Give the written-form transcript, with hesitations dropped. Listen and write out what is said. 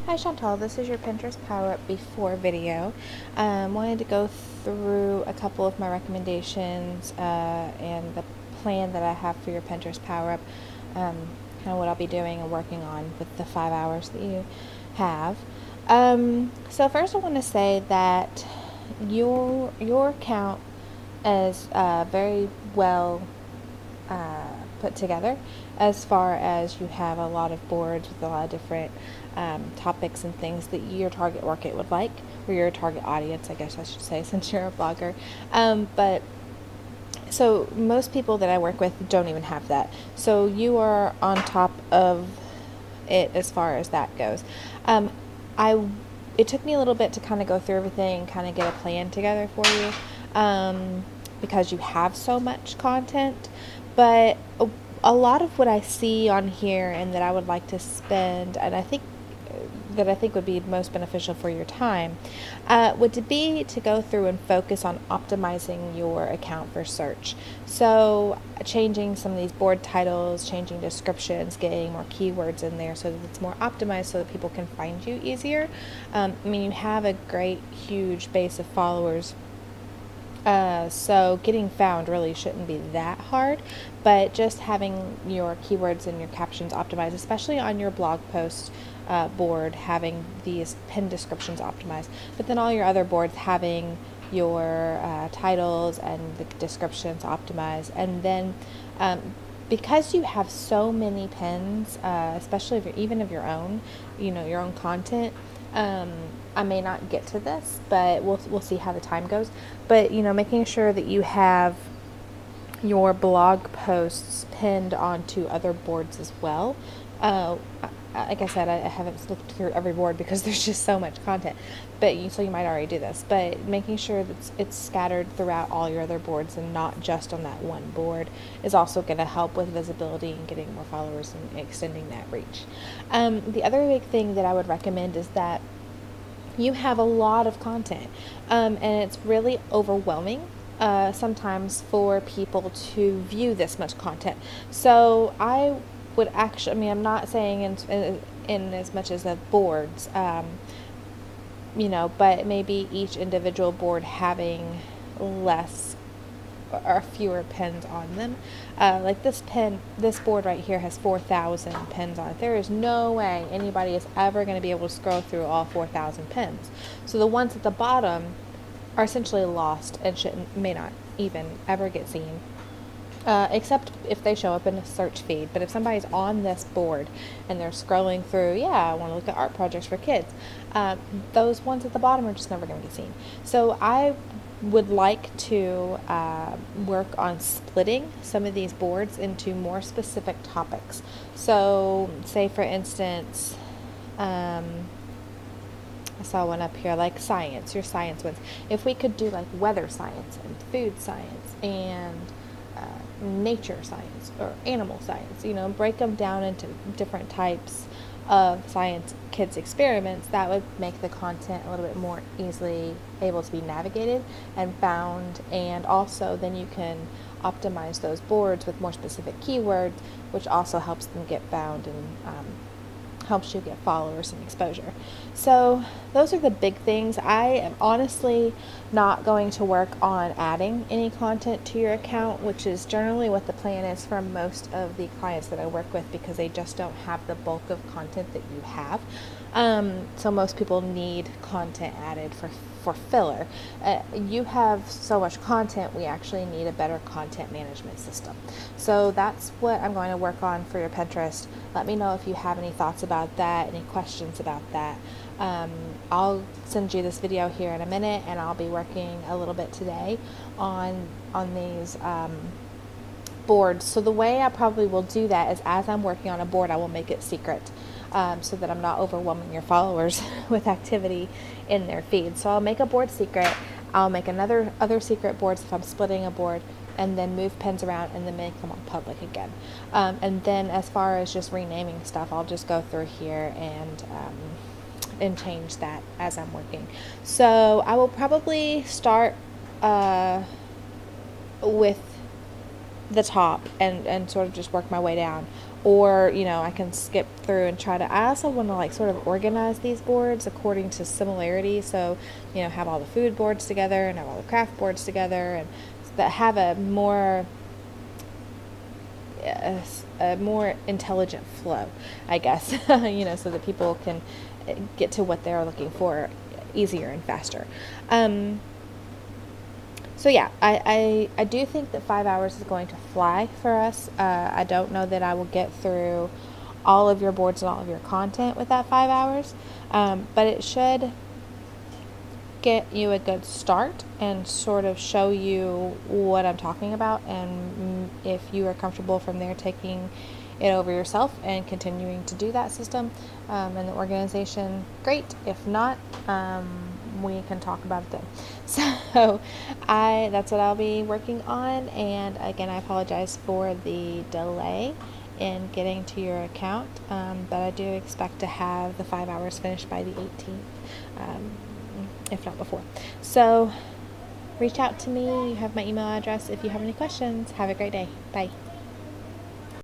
Hi Chantal, this is your Pinterest Power Up Before video. Wanted to go through a couple of my recommendations and the plan that I have for your Pinterest Power Up, kind of what I'll be doing and working on with the 5 hours that you have. So first I want to say that your account is very well put together, as far as you have a lot of boards with a lot of different topics and things that your target market would like, or your target audience, I guess I should say, since you're a blogger. But so most people that I work with don't even have that. So you are on top of it as far as that goes. I it took me a little bit to kind of go through everything and kind of get a plan together for you, because you have so much content. But a lot of what I see on here and that I would like to spend, and I think would be most beneficial for your time, would be to go through and focus on optimizing your account for search. So changing some of these board titles, changing descriptions, getting more keywords in there so that it's more optimized so that people can find you easier. You have a great, huge base of followers, so getting found really shouldn't be that hard, but just having your keywords and your captions optimized, especially on your blog post board, having these pinned descriptions optimized, but then all your other boards having your titles and the descriptions optimized, and then because you have so many pins, especially if even of your own, your own content. I may not get to this, but we'll see how the time goes. But making sure that you have your blog posts pinned onto other boards as well. Like I said, I haven't looked through every board because there's just so much content. So you might already do this, but making sure that it's scattered throughout all your other boards and not just on that one board is also going to help with visibility and getting more followers and extending that reach. The other big thing that I would recommend is that you have a lot of content, and it's really overwhelming sometimes for people to view this much content. So I would actually, I'm not saying in as much as the boards, but maybe each individual board having less or fewer pins on them. Like this board right here has 4,000 pins on it. There is no way anybody is ever going to be able to scroll through all 4,000 pins. So the ones at the bottom are essentially lost and may not even ever get seen, except if they show up in a search feed. But if somebody's on this board and they're scrolling through, I want to look at art projects for kids, those ones at the bottom are just never going to be seen. So I would like to work on splitting some of these boards into more specific topics. So say for instance, I saw one up here like science, your science ones. If we could do like weather science and food science and nature science or animal science, break them down into different types of science kids experiments, that would make the content a little bit more easily able to be navigated and found. And also then you can optimize those boards with more specific keywords, which also helps them get found and helps you get followers and exposure. So those are the big things. I am honestly not going to work on adding any content to your account, which is generally what the plan is for most of the clients that I work with, because they just don't have the bulk of content that you have. So most people need content added for filler. You have so much content, we actually need a better content management system. So that's what I'm going to work on for your Pinterest. Let me know if you have any thoughts about that, any questions about that. I'll send you this video here in a minute, and I'll be working a little bit today on these boards. So the way I probably will do that is, as I'm working on a board, I will make it secret, so that I'm not overwhelming your followers with activity in their feed. So I'll make a board secret. I'll make other secret boards if I'm splitting a board, and then move pins around and then make them all public again. And then as far as just renaming stuff, I'll just go through here and change that as I'm working. So I will probably start with the top and sort of just work my way down or, I can skip through and try to, I also want to like sort of organize these boards according to similarity. So, have all the food boards together and have all the craft boards together, and that have a more intelligent flow, I guess, so that people can get to what they're looking for easier and faster. So yeah, I do think that 5 hours is going to fly for us. I don't know that I will get through all of your boards and all of your content with that 5 hours, but it should get you a good start and sort of show you what I'm talking about, and if you are comfortable from there taking it over yourself and continuing to do that system and the organization, great. If not, we can talk about it then. So that's what I'll be working on, and again, I apologize for the delay in getting to your account, but I do expect to have the 5 hours finished by the 18th, if not before. So reach out to me. You have my email address if you have any questions. Have a great day. Bye.